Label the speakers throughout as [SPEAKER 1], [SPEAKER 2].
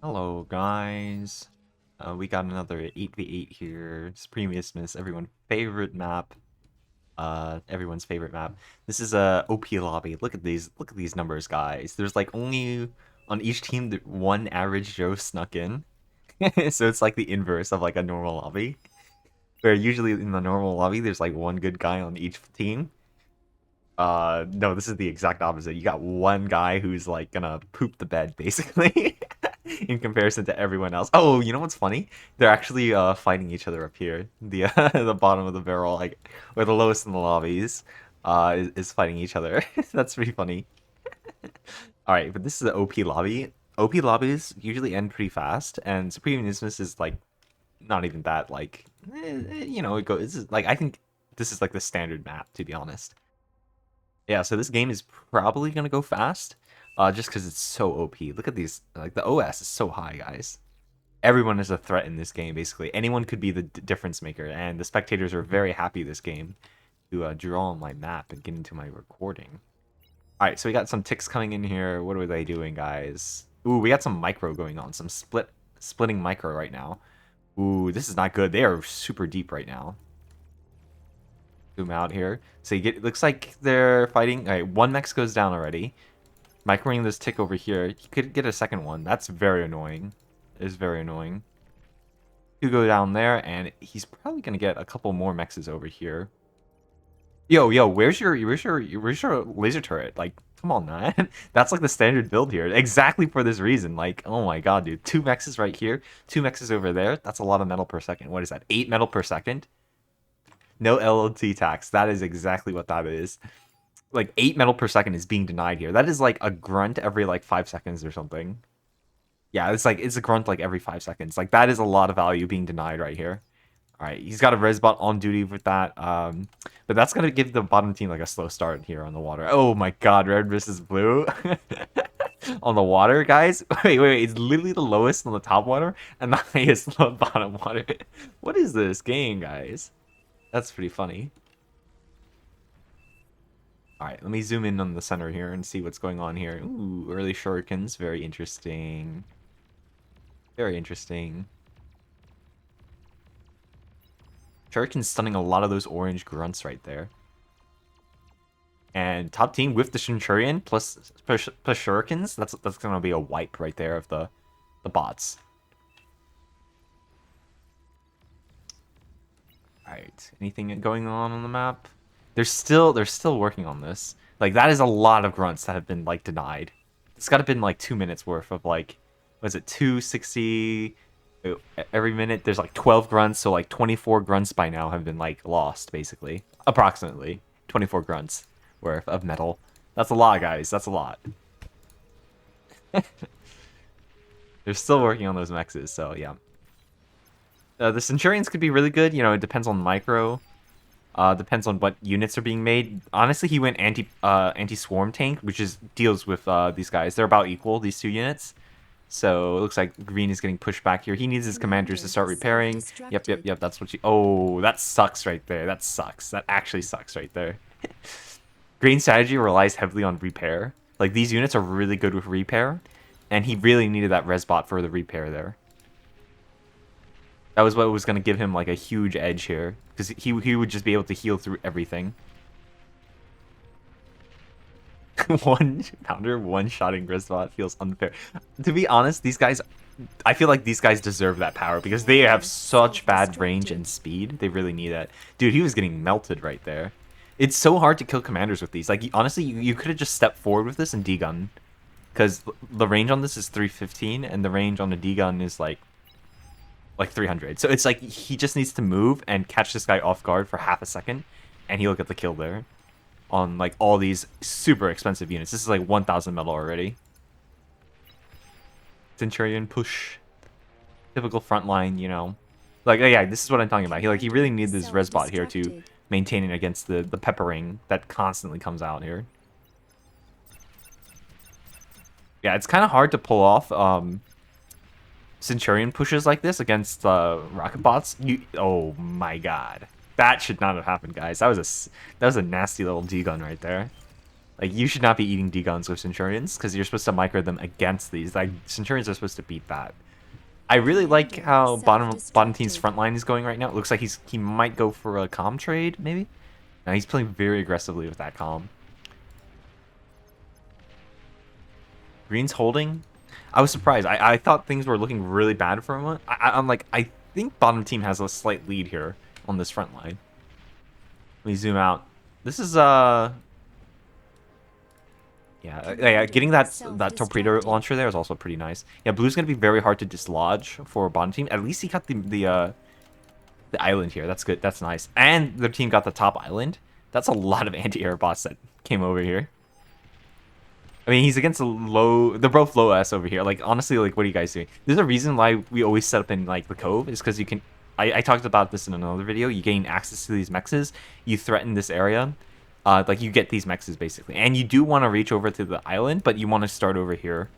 [SPEAKER 1] Hello, guys. We got another 8v8 here. It's Previous Miss, everyone's favorite map. Everyone's favorite map. This is a OP lobby. Look at these. Look at these numbers, guys. There's like only on each team one average Joe snuck in, so it's like the inverse of like a normal lobby. Where usually in the normal lobby, there's like one good guy on each team. No, this is the exact opposite. You got one guy who's like gonna poop the bed, basically. In comparison to everyone else. Oh, you know what's funny? They're actually fighting each other up here. The the bottom of the barrel, like or the lowest in the lobbies, is fighting each other. That's pretty funny. All right, but this is an OP lobby. OP lobbies usually end pretty fast, and Supreme Nismus is like not even that like you know it goes. This is, like I think this is like the standard map, to be honest. Yeah, so this game is probably gonna go fast, just because it's so OP. Look at these, like the OS is so high, guys. Everyone is a threat in this game, basically. Anyone could be the difference maker, and the spectators are very happy this game to draw on my map and get into my recording. All right, so we got some ticks coming in here. What are they doing, guys? Ooh, we got some micro going on, some splitting micro right now. Ooh, this is not good. They are super deep right now. Zoom out here. So you get, it looks like they're fighting. All right, one mech goes down already. Microing this tick over here. You could get a second one. That's very annoying. It is very annoying. You go down there, and he's probably gonna get a couple more mexes over here. Yo, where's your laser turret? Like, come on, man. That's like the standard build here. Exactly for this reason. Like, oh my god, dude. Two mexes right here, two mexes over there. That's a lot of metal per second. What is that? 8 metal per second? No LLT tax. That is exactly what that is. Like 8 metal per second is being denied here. That is like a grunt every like 5 seconds or something. Yeah, it's a grunt like every 5 seconds. Like that is a lot of value being denied right here. All right, he's got a resbot on duty with that. But that's gonna give the bottom team like a slow start here on the water. Oh my god, red versus blue. On the water, guys. Wait. It's literally the lowest on the top water and the highest on the bottom water. What is this game, guys? That's pretty funny. All right, let me zoom in on the center here and see what's going on here. Ooh, early shurikens, very interesting. Very interesting. Shuriken's stunning a lot of those orange grunts right there. And top team with the Centurion plus shurikens, that's gonna be a wipe right there of the bots. All right, anything going on the map? They're still working on this. Like that is a lot of grunts that have been like denied. It's got to been like 2 minutes worth of like, was it 260? Every minute there's like 12 grunts, so like 24 grunts by now have been like lost, basically. Approximately 24 grunts worth of metal. That's a lot, guys. That's a lot. They're still working on those mexes, so yeah. The Centurions could be really good. You know, it depends on micro. Depends on what units are being made. Honestly, he went anti swarm tank, which is deals with these guys. They're about equal, these two units. So it looks like green is getting pushed back here. He needs his commanders to start repairing. Yep. That's what you. Oh, that sucks right there. That sucks. That actually sucks right there. Green strategy relies heavily on repair. Like these units are really good with repair, and he really needed that resbot for the repair there. That was what was going to give him like a huge edge here, because he would just be able to heal through everything. One pounder, one-shotting resbot feels unfair. To be honest, these guys, I feel like these guys deserve that power because they have such bad range and speed. They really need that. Dude, he was getting melted right there. It's so hard to kill commanders with these. Like, honestly, you could have just stepped forward with this and D-gun. Because the range on this is 315, and the range on the D-gun is like 300. So it's like he just needs to move and catch this guy off guard for half a second, and he'll get the kill there on like all these super expensive units. This is like 1,000 metal already. Centurion push. Typical frontline, you know. Like, yeah, this is what I'm talking about. He really needs this resbot here to maintain it against the peppering that constantly comes out here. Yeah, it's kind of hard to pull off Centurion pushes like this against rocket bots. Oh my god, that should not have happened, guys. That was a nasty little D gun right there. Like, you should not be eating D-Guns with Centurions, because you're supposed to micro them against these. Like, Centurions are supposed to beat that. I really like how bottom team's front line is going right now. It looks like he might go for a calm trade, maybe? No, he's playing very aggressively with that calm. Green's holding. I was surprised. I thought things were looking really bad for a moment. I'm like, I think bottom team has a slight lead here on this front line. Let me zoom out. This is yeah, getting that torpedo launcher there is also pretty nice. Yeah, blue's gonna be very hard to dislodge for bottom team. At least he got the island here. That's good. That's nice. And their team got the top island. That's a lot of anti-air bots that came over here. I mean, he's against a low... They're both low S over here. Like, honestly, like, what are you guys doing? There's a reason why we always set up in, like, the Cove. Is because you can... I talked about this in another video. You gain access to these mexes. You threaten this area. Like, you get these mexes, basically. And you do want to reach over to the island, but you want to start over here.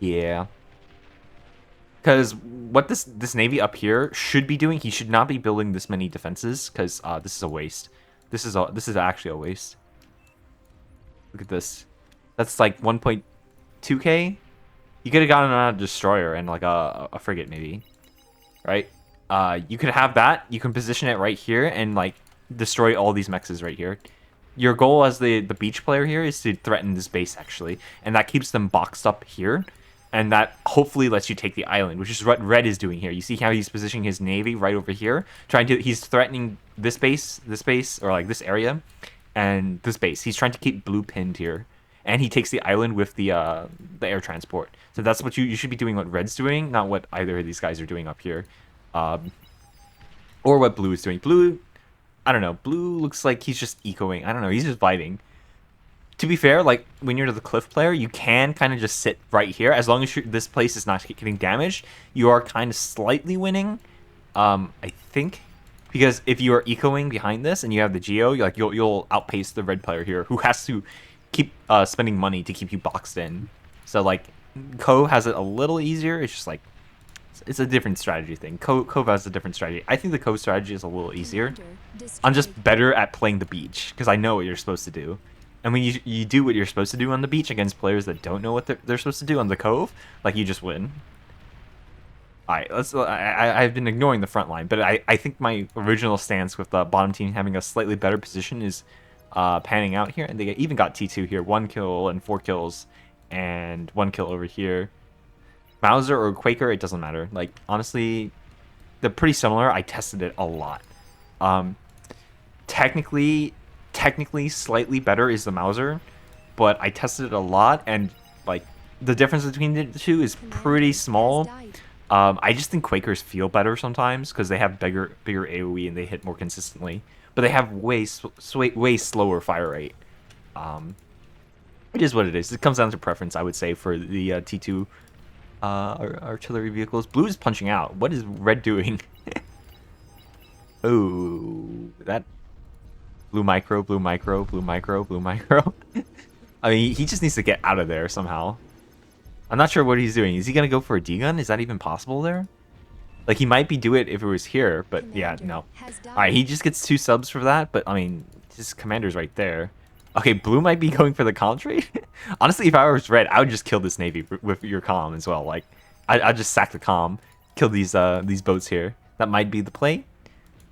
[SPEAKER 1] Yeah. Because what this Navy up here should be doing, he should not be building this many defenses, because this is a waste. This is actually a waste. Look at this. That's like 1.2k. You could have gotten a destroyer and like a frigate maybe, right? You could have that. You can position it right here and like destroy all these mexes right here. Your goal as the beach player here is to threaten this base actually, and that keeps them boxed up here, and that hopefully lets you take the island, which is what Red is doing here. You see how he's positioning his navy right over here, he's threatening this base, or like this area, and this base. He's trying to keep blue pinned here, and he takes the island with the air transport. So that's what you should be doing. What Red's doing, not what either of these guys are doing up here, or what blue is doing. Blue, I don't know. Blue looks like he's just ecoing. I don't know. He's just vibing. To be fair, like when you're the cliff player, you can kind of just sit right here as long as this place is not getting damaged. You are kind of slightly winning, I think. Because if you are ecoing behind this and you have the geo, you'll outpace the red player here, who has to keep spending money to keep you boxed in. So like, Cove has it a little easier. It's just like, it's a different strategy thing. Cove has a different strategy. I think the Cove strategy is a little easier. I'm just better at playing the beach because I know what you're supposed to do. And when you do what you're supposed to do on the beach against players that don't know what they're supposed to do on the Cove, like, you just win. Alright, I've been ignoring the front line, but I think my original stance with the bottom team having a slightly better position is panning out here. And they even got T2 here, 1 kill and 4 kills, and 1 kill over here. Mauser or Quaker, it doesn't matter. Like, honestly, they're pretty similar. I tested it a lot. Technically slightly better is the Mauser, but I tested it a lot, and like, the difference between the two is pretty small. I just think Quakers feel better sometimes because they have bigger AoE and they hit more consistently, but they have way slower fire rate. It is what it is. It comes down to preference, I would say, for the T2 artillery vehicles. Blue is punching out. What is Red doing? Oh, that blue micro. I mean, he just needs to get out of there somehow. I'm not sure what he's doing. Is he gonna go for a D-gun? Is that even possible there? Like, he might do it if it was here, but yeah, no. Alright, he just gets 2 subs for that, but I mean, his commander's right there. Okay, blue might be going for the comm trade. Honestly, if I was red, I would just kill this navy with your comm as well. Like, I'd just sack the comm, kill these boats here. That might be the play.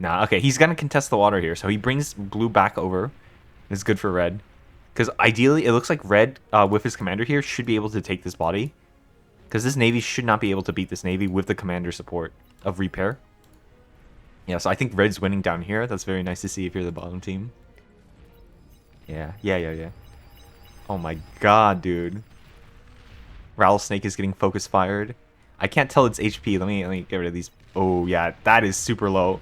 [SPEAKER 1] Nah, okay, he's gonna contest the water here, so he brings blue back over. It's good for red. Because ideally, it looks like red, with his commander here, should be able to take this body. Because this navy should not be able to beat this navy with the commander support of repair. Yeah, so I think red's winning down here. That's very nice to see if you're the bottom team. Yeah. Oh my god, dude. Rattlesnake is getting focus fired. I can't tell its HP. Let me get rid of these. Oh, yeah, that is super low.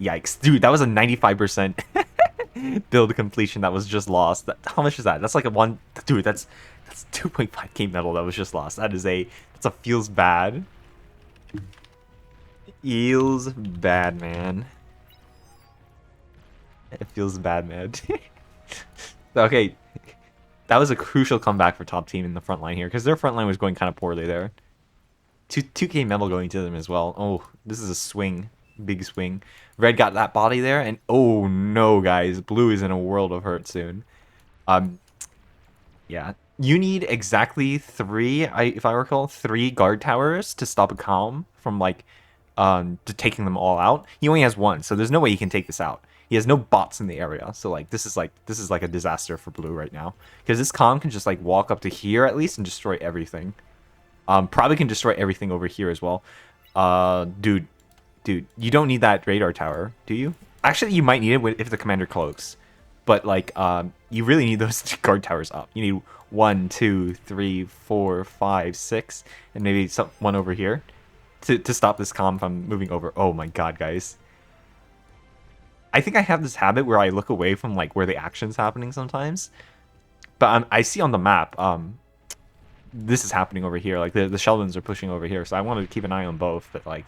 [SPEAKER 1] Yikes. Dude, that was a 95% build completion that was just lost. How much is that? That's like a one... Dude, that's 2.5k metal that was just lost. That's a feels bad. Feels bad, man. It feels bad, man. Okay, that was a crucial comeback for top team in the front line here, because their front line was going kind of poorly there. 2k metal going to them as well. Oh, this is a swing. big swing. Red got that body there, and oh no, guys, blue is in a world of hurt soon. Yeah, you need exactly three, if I recall, three guard towers to stop a Calm from like, to taking them all out. He only has one, so there's no way he can take this out. He has no bots in the area, so like this is like a disaster for blue right now because this Calm can just like walk up to here at least and destroy everything. Probably can destroy everything over here as well. Dude, you don't need that radar tower, do you? Actually, you might need it if the commander cloaks. But, like, you really need those guard towers up. You need 1, 2, 3, 4, 5, 6, and maybe one over here to stop this Calm from moving over. Oh my god, guys. I think I have this habit where I look away from, like, where the action's happening sometimes. But I see on the map, this is happening over here. Like, the Sheldons are pushing over here, so I want to keep an eye on both, but, like...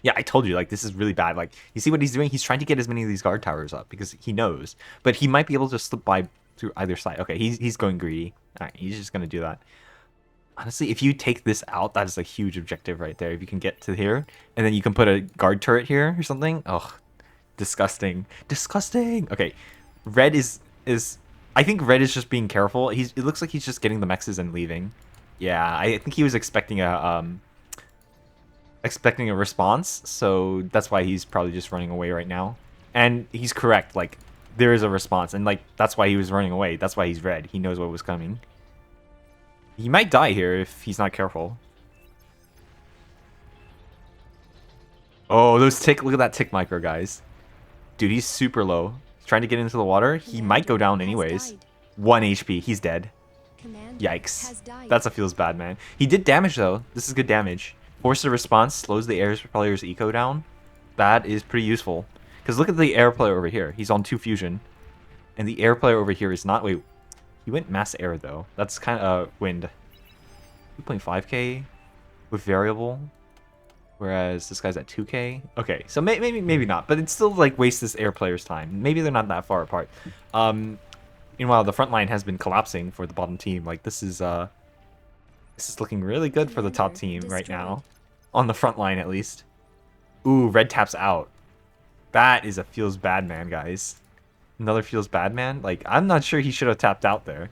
[SPEAKER 1] Yeah, I told you, like, this is really bad. Like, you see what he's doing? He's trying to get as many of these guard towers up because he knows. But he might be able to slip by through either side. Okay, he's going greedy. All right, he's just going to do that. Honestly, if you take this out, that is a huge objective right there. If you can get to here, and then you can put a guard turret here or something. Ugh, disgusting. Disgusting. Okay, red is... I think red is just being careful. It looks like he's just getting the mexes and leaving. Yeah, I think he was expecting a response, so that's why he's probably just running away right now. And he's correct, like, there is a response, and, like, that's why he was running away. That's why he's red. He knows what was coming. He might die here if he's not careful. Oh, those tick, look at that tick micro, guys. Dude, he's super low. He's trying to get into the water. He might go down anyways. 1 HP, he's dead. Yikes. That's a feels bad, man. He did damage, though. This is good damage. Force a response, slows the air player's eco down. That is pretty useful. Because look at the air player over here. He's on 2 fusion. And the air player over here is not... Wait, he went mass air, though. That's kind of wind. 2.5k with variable. Whereas this guy's at 2k. Okay, so maybe not. But it still, like, wastes this air player's time. Maybe they're not that far apart. Meanwhile, the front line has been collapsing for the bottom team. Like, this is looking really good for the top team right now. On the front line, at least. Ooh, red taps out. That is a feels bad man, guys. Another feels bad man? Like, I'm not sure he should have tapped out there.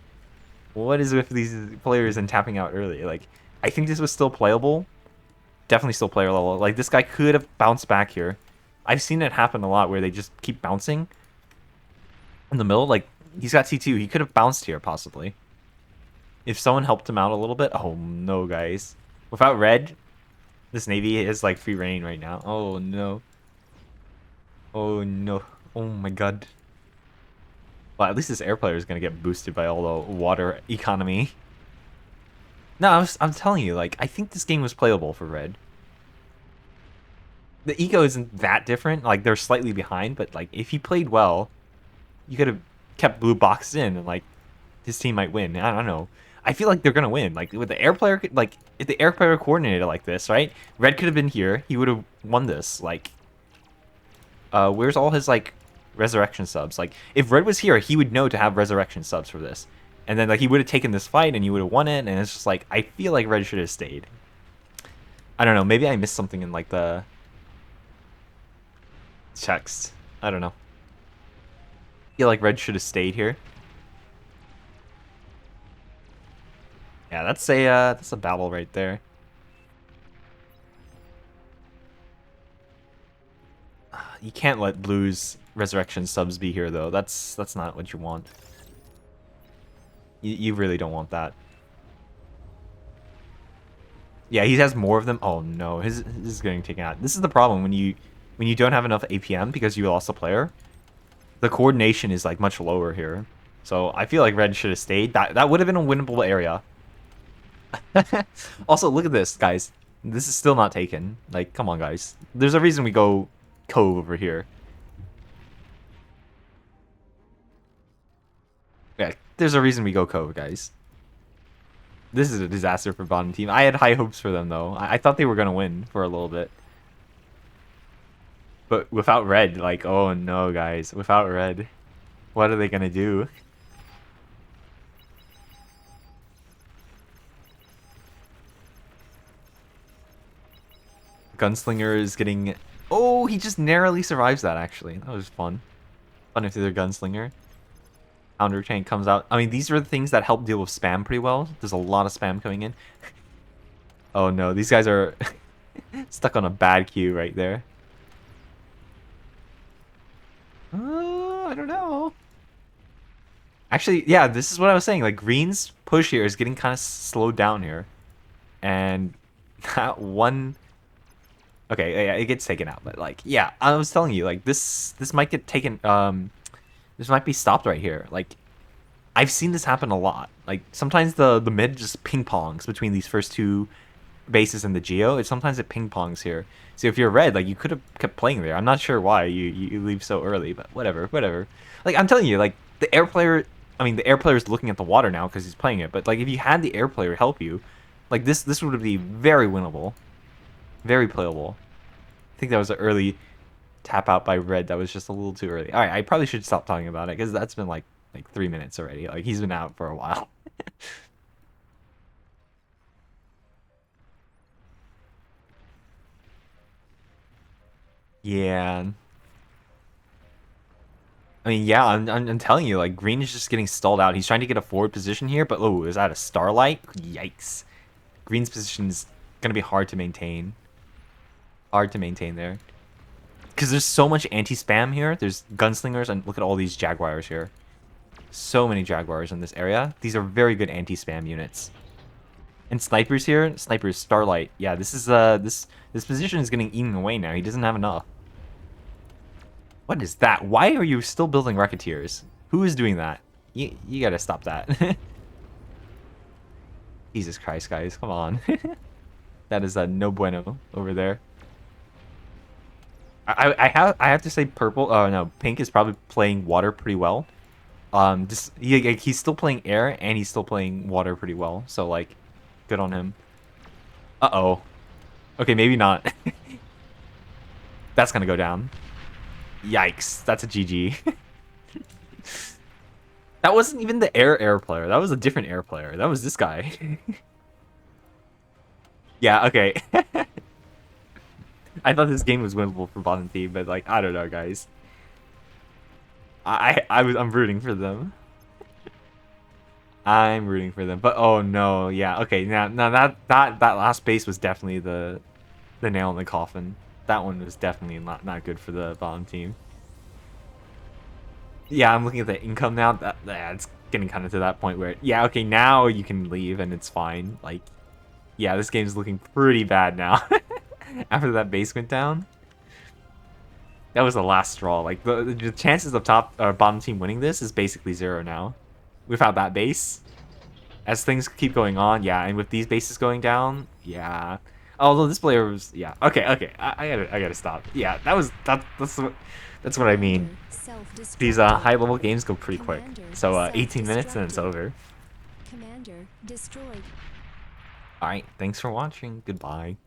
[SPEAKER 1] What is with these players and tapping out early? Like, I think this was still playable. Definitely still player level. Like, this guy could have bounced back here. I've seen it happen a lot where they just keep bouncing in the middle. Like, he's got T2. He could have bounced here, possibly. If someone helped him out a little bit... Oh, no, guys. Without red, this Navy is, like, free reign right now. Oh, no. Oh, no. Oh, my God. Well, at least this air player is going to get boosted by all the water economy. No, I'm telling you, like, I think this game was playable for red. The eco isn't that different. Like, they're slightly behind, but, like, if he played well, you could have kept blue boxed in and, like, his team might win. I don't know. I feel like they're gonna win. Like with the air player, like if the air player coordinated like this, right? Red could have been here. He would have won this. Like, where's all his like resurrection subs? Like, if Red was here, he would know to have resurrection subs for this, and then like he would have taken this fight and he would have won it. And it's just like I feel like Red should have stayed. I don't know. Maybe I missed something in like the text. I don't know. I feel like Red should have stayed here. Yeah, that's a battle right there. You can't let Blue's resurrection subs be here though. That's not what you want. You really don't want that. Yeah, he has more of them. Oh no, his is getting taken out. This is the problem when you don't have enough APM because you lost a player. The coordination is like much lower here. So I feel like Red should have stayed. That would have been a winnable area. Also, look at this, guys. This is still not taken. Like, come on, guys. There's a reason we go Cove over here. Yeah, there's a reason we go Cove, guys. This is a disaster for bottom team. I had high hopes for them, though. I thought they were going to win for a little bit. But without red, like, oh no, guys. Without red, what are they going to do? Gunslinger is getting Oh, he just narrowly survives that, actually. That was fun. Fun if they're gunslinger. Counter tank comes out. I mean, these are the things that help deal with spam pretty well. There's a lot of spam coming in. Oh no, these guys are stuck on a bad queue right there. I don't know. Actually, yeah, this is what I was saying. Like, Green's push here is getting kind of slowed down here. And that one... Okay, yeah, it gets taken out. But, like, yeah, I was telling you, like, this might get taken... This might be stopped right here. Like, I've seen this happen a lot. Like, sometimes the mid just ping-pongs between these first two bases and the Geo. Sometimes it ping-pongs here. So if you're red, like, you could have kept playing there. I'm not sure why you leave so early, but whatever. Like, I'm telling you, like, the air player... I mean, the air player is looking at the water now because he's playing it. But, like, if you had the air player help you, like, this would be very winnable. Very playable. I think that was an early tap out by red that was just a little too early. All right, I probably should stop talking about it because that's been, like 3 minutes already. Like, he's been out for a while. Yeah. I mean, yeah, I'm telling you, like, Green is just getting stalled out. He's trying to get a forward position here, but oh, is that a Starlight? Yikes. Green's position is gonna be hard to maintain. Hard to maintain there. Because there's so much anti-spam here. There's gunslingers, and look at all these Jaguars here. So many Jaguars in this area. These are very good anti-spam units. And snipers here. Snipers, Starlight. Yeah, this is this position is getting eaten away now. He doesn't have enough. What is that? Why are you still building Rocketeers? Who is doing that? You gotta stop that. Jesus Christ, guys. Come on. That is a no bueno over there. I have to say purple. Oh no, pink is probably playing water pretty well. Just he's still playing air and he's still playing water pretty well. So like, good on him. Uh-oh. Okay, maybe not. That's gonna go down. Yikes, that's a GG. That wasn't even the air player. That was a different air player. That was this guy. Yeah, okay. I thought this game was winnable for bottom team, but like, I don't know, guys. I'm rooting for them. I'm rooting for them, but oh no, yeah, okay. Now that last base was definitely the nail in the coffin. That one was definitely not good for the bottom team. Yeah, I'm looking at the income now. It's getting kind of to that point where, yeah, okay, now you can leave and it's fine. Like, yeah, this game's looking pretty bad now. After that base went down. That was the last straw. Like, the chances of top or bottom team winning this is basically 0 now. Without that base. As things keep going on, yeah, and with these bases going down, yeah. Although this player was, yeah. Okay, I gotta stop. Yeah, that's what I mean. These high level games go pretty quick. So 18 minutes and it's over. Commander destroyed. All right, thanks for watching. Goodbye.